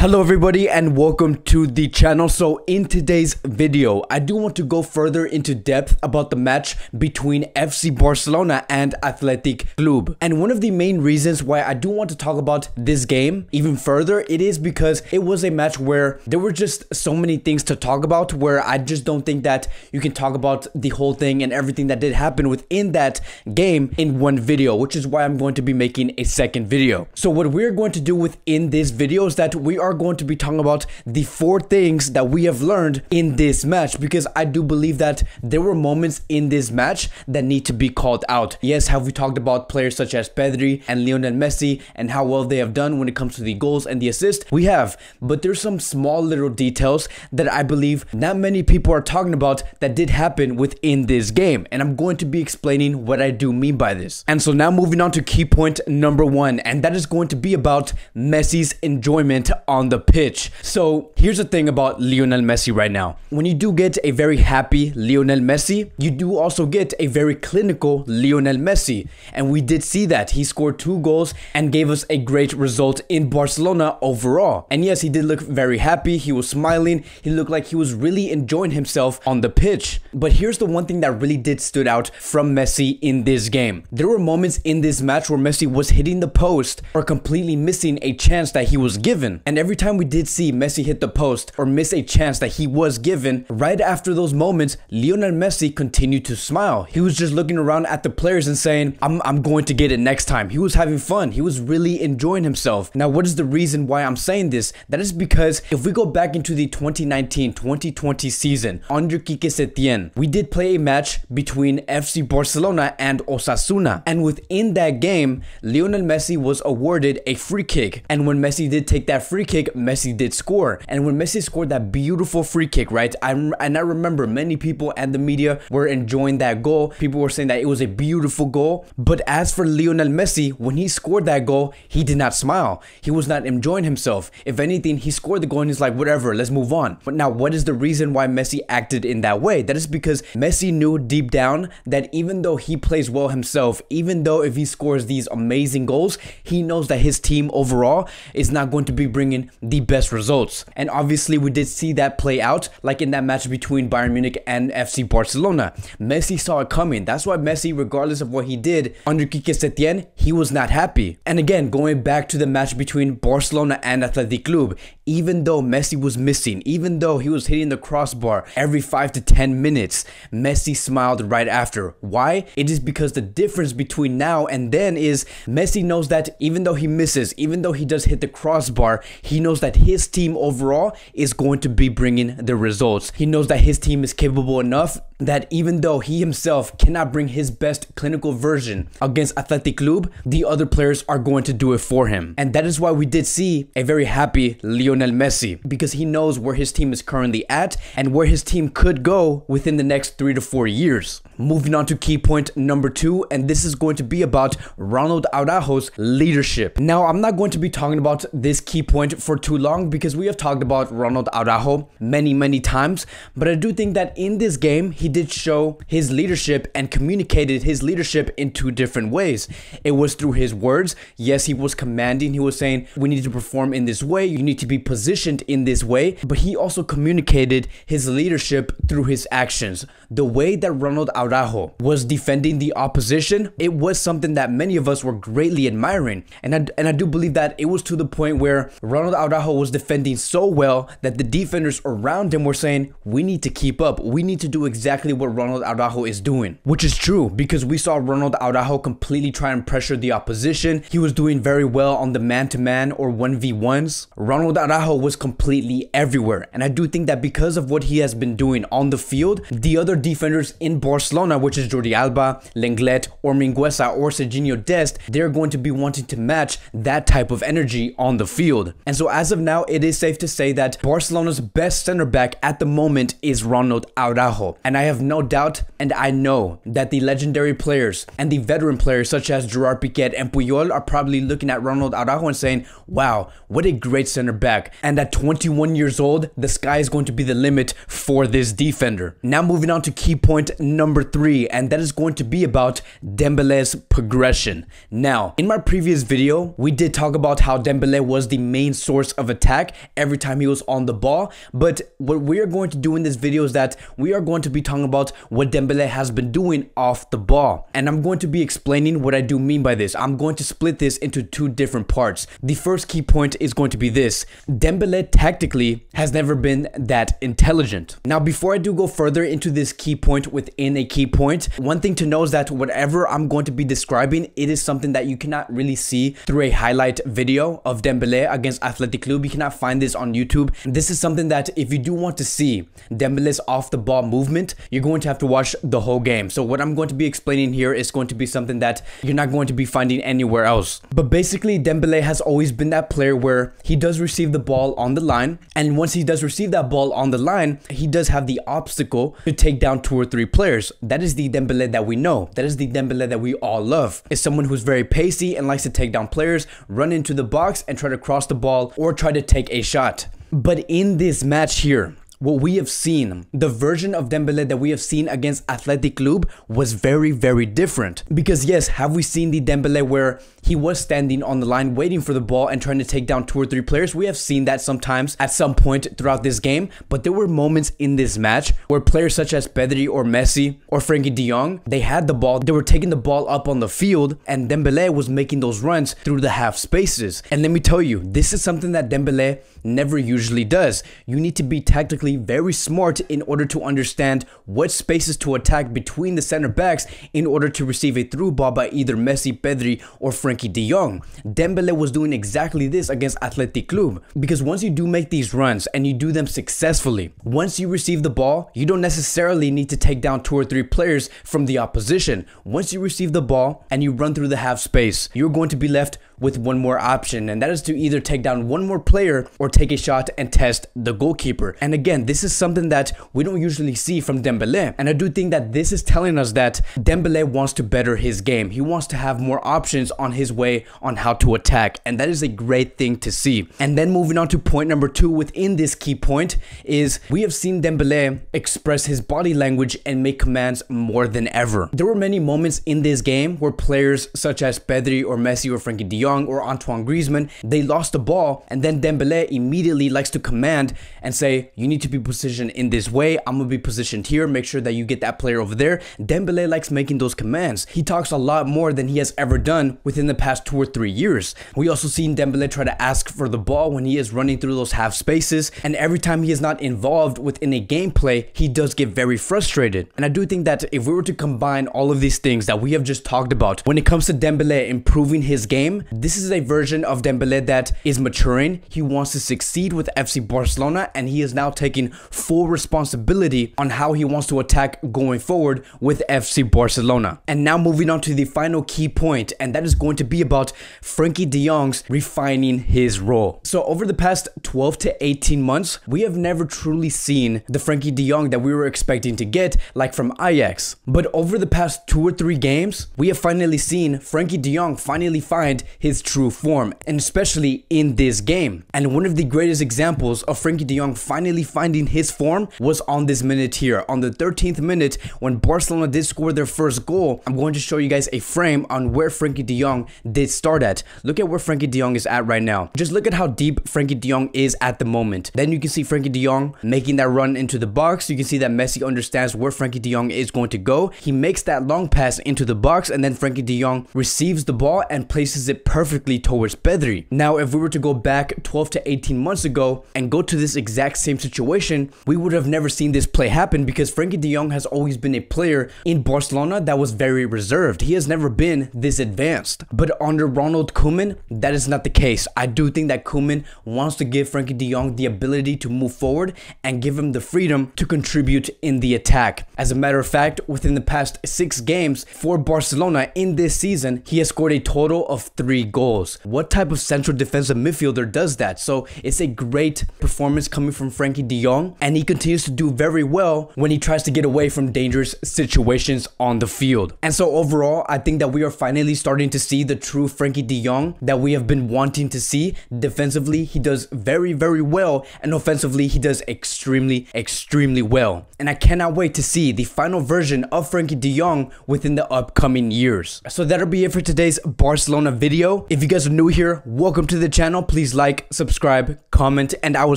Hello everybody and welcome to the channel. So in today's video, I do want to go further into depth about the match between FC Barcelona and Athletic Club. And one of the main reasons why I do want to talk about this game even further, it is because it was a match where there were just so many things to talk about, where I just don't think that you can talk about the whole thing and everything that did happen within that game in one video, which is why I'm going to be making a second video. So what we're going to do within this video is that we are going to be talking about the 4 things that we have learned in this match, because I do believe that there were moments in this match that need to be called out. Yes, have we talked about players such as Pedri and Lionel Messi and how well they have done when it comes to the goals and the assists? We have, but there's some small little details that I believe not many people are talking about that did happen within this game, and I'm going to be explaining what I do mean by this. And so now moving on to key point number 1, and that is going to be about Messi's enjoyment on the pitch. So here's the thing about Lionel Messi right now. When you do get a very happy Lionel Messi, you do also get a very clinical Lionel Messi. And we did see that. He scored 2 goals and gave us a great result in Barcelona overall. And yes, he did look very happy. He was smiling. He looked like he was really enjoying himself on the pitch. But here's the one thing that really did stood out from Messi in this game. There were moments in this match where Messi was hitting the post or completely missing a chance that he was given. And every time we did see Messi hit the post or miss a chance that he was given, right after those moments, Lionel Messi continued to smile. He was just looking around at the players and saying, I'm going to get it next time. He was having fun. He was really enjoying himself. Now, what is the reason why I'm saying this? That is because if we go back into the 2019-2020 season, under Quique Setién, we did play a match between FC Barcelona and Osasuna. And within that game, Lionel Messi was awarded a free kick. And when Messi did take that free kick, Messi did score. And when Messi scored that beautiful free kick, right? I remember many people and the media were enjoying that goal. People were saying that it was a beautiful goal. But as for Lionel Messi, when he scored that goal, he did not smile. He was not enjoying himself. If anything, he scored the goal and he's like, whatever, let's move on. But now, what is the reason why Messi acted in that way? That is because Messi knew deep down that even though he plays well himself, even though if he scores these amazing goals, he knows that his team overall is not going to be bringing the best results. And obviously we did see that play out, like in that match between Bayern Munich and FC Barcelona. Messi saw it coming. That's why Messi, regardless of what he did under Quique Setién, he was not happy. And again, going back to the match between Barcelona and Athletic Club, even though Messi was missing, even though he was hitting the crossbar every 5 to 10 minutes, Messi smiled right after. Why? It is because the difference between now and then is Messi knows that even though he misses, even though he does hit the crossbar, he knows that his team overall is going to be bringing the results. He knows that his team is capable enough that even though he himself cannot bring his best clinical version against Athletic Club, the other players are going to do it for him. And that is why we did see a very happy Lionel Messi, because he knows where his team is currently at and where his team could go within the next 3 to 4 years. Moving on to key point number 2, and this is going to be about Ronald Araujo's leadership. Now, I'm not going to be talking about this key point for too long because we have talked about Ronald Araujo many times, but I do think that in this game, he did show his leadership and communicated his leadership in 2 different ways. It was through his words. Yes, he was commanding. He was saying, we need to perform in this way. You need to be positioned in this way. But he also communicated his leadership through his actions. The way that Ronald Araujo was defending the opposition, it was something that many of us were greatly admiring. And I do believe that it was to the point where Ronald Araujo was defending so well that the defenders around him were saying, we need to keep up. We need to do exactly what Ronald Araujo is doing. Which is true, because we saw Ronald Araujo completely try and pressure the opposition. He was doing very well on the man-to-man or 1v1s. Ronald Araujo was completely everywhere. And I do think that because of what he has been doing on the field, the other defenders in Barcelona, which is Jordi Alba, Lenglet, or Mingueza, or Serginho Dest, they're going to be wanting to match that type of energy on the field. And so as of now, it is safe to say that Barcelona's best center back at the moment is Ronald Araujo. And I have no doubt, and I know that the legendary players and the veteran players such as Gerard Piqué and Puyol are probably looking at Ronald Araujo and saying, wow, what a great center back. And at 21 years old, the sky is going to be the limit for this defender. Now moving on to key point number 3, and that is going to be about Dembele's progression. Now, in my previous video, we did talk about how Dembele was the main source of attack every time he was on the ball, but what we are going to do in this video is that we are going to be talking about what Dembele has been doing off the ball, and I'm going to be explaining what I do mean by this. I'm going to split this into 2 different parts. The first key point is going to be this: Dembele tactically has never been that intelligent. Now, before I do go further into this key point within a key point, one thing to know is that whatever I'm going to be describing, it is something that you cannot really see through a highlight video of Dembele against Athletic Club. You cannot find this on YouTube. This is something that if you do want to see Dembele's off the ball movement, you're going to have to watch the whole game. So what I'm going to be explaining here is going to be something that you're not going to be finding anywhere else. But basically, Dembele has always been that player where he does receive the ball on the line, and once he does receive that ball on the line, he does have the obstacle to take down 2 or 3 players. That is the Dembele that we know. That is the Dembele that we all love. It's someone who's very pacey and likes to take down players, run into the box and try to cross the ball or try to take a shot. But in this match here, what we have seen, the version of Dembele that we have seen against Athletic Club was very, very different. Because yes, have we seen the Dembele where he was standing on the line waiting for the ball and trying to take down 2 or 3 players? We have seen that sometimes at some point throughout this game, but there were moments in this match where players such as Pedri or Messi or Frenkie de Jong, they had the ball, they were taking the ball up on the field, and Dembele was making those runs through the half spaces. And let me tell you, this is something that Dembele never usually does. You need to be tactically very smart in order to understand what spaces to attack between the center backs in order to receive a through ball by either Messi, Pedri, or Frenkie de Jong. Dembele was doing exactly this against Athletic Club, because once you do make these runs and you do them successfully, once you receive the ball, you don't necessarily need to take down 2 or 3 players from the opposition. Once you receive the ball and you run through the half space, you're going to be left with one more option, and that is to either take down one more player or take a shot and test the goalkeeper. And again, this is something that we don't usually see from Dembele, and I do think that this is telling us that Dembele wants to better his game. He wants to have more options on his way on how to attack, and that is a great thing to see. And then moving on to point number 2 within this key point is we have seen Dembele express his body language and make commands more than ever. There were many moments in this game where players such as Pedri or Messi or Frenkie de Jong or Antoine Griezmann, they lost the ball, and then Dembele immediately likes to command and say, you need to be positioned in this way, I'm gonna be positioned here, make sure that you get that player over there. Dembele likes making those commands. He talks a lot more than he has ever done within the past 2 or 3 years. We also seen Dembele try to ask for the ball when he is running through those half spaces, and every time he is not involved within a gameplay, he does get very frustrated. And I do think that if we were to combine all of these things that we have just talked about when it comes to Dembele improving his game, this is a version of Dembele that is maturing. He wants to succeed with FC Barcelona, and he is now taking full responsibility on how he wants to attack going forward with FC Barcelona. And now moving on to the final key point, and that is going to be about Frenkie de Jong's refining his role. So over the past 12 to 18 months, we have never truly seen the Frenkie de Jong that we were expecting to get, like from Ajax. But over the past 2 or 3 games, we have finally seen Frenkie de Jong finally find his true form, and especially in this game. And one of the greatest examples of Frenkie de Jong finally finding his form was on this minute here, on the 13th minute when Barcelona did score their first goal. I'm going to show you guys a frame on where Frenkie de Jong did start at. Look at where Frenkie de Jong is at right now. Just look at how deep Frenkie de Jong is at the moment. Then you can see Frenkie de Jong making that run into the box. You can see that Messi understands where Frenkie de Jong is going to go. He makes that long pass into the box, and then Frenkie de Jong receives the ball and places it perfectly towards Pedri. Now, if we were to go back 12 to 18 months ago and go to this exact same situation, we would have never seen this play happen, because Frenkie de Jong has always been a player in Barcelona that was very reserved. He has never been this advanced. But under Ronald Koeman, that is not the case. I do think that Koeman wants to give Frenkie de Jong the ability to move forward and give him the freedom to contribute in the attack. As a matter of fact, within the past 6 games for Barcelona in this season, he has scored a total of 3 goals. What type of central defensive midfielder does that? So it's a great performance coming from Frenkie de Jong, and he continues to do very well when he tries to get away from dangerous situations on the field. And so overall, I think that we are finally starting to see the true Frenkie de Jong that we have been wanting to see. Defensively, he does very, very well, and offensively, he does extremely, extremely well. And I cannot wait to see the final version of Frenkie de Jong within the upcoming years. So that'll be it for today's Barcelona video. If you guys are new here, welcome to the channel. Please like, subscribe, comment, and I will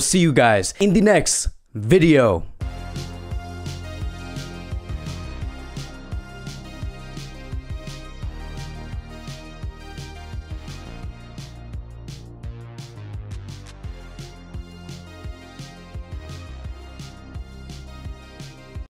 see you guys in the next video.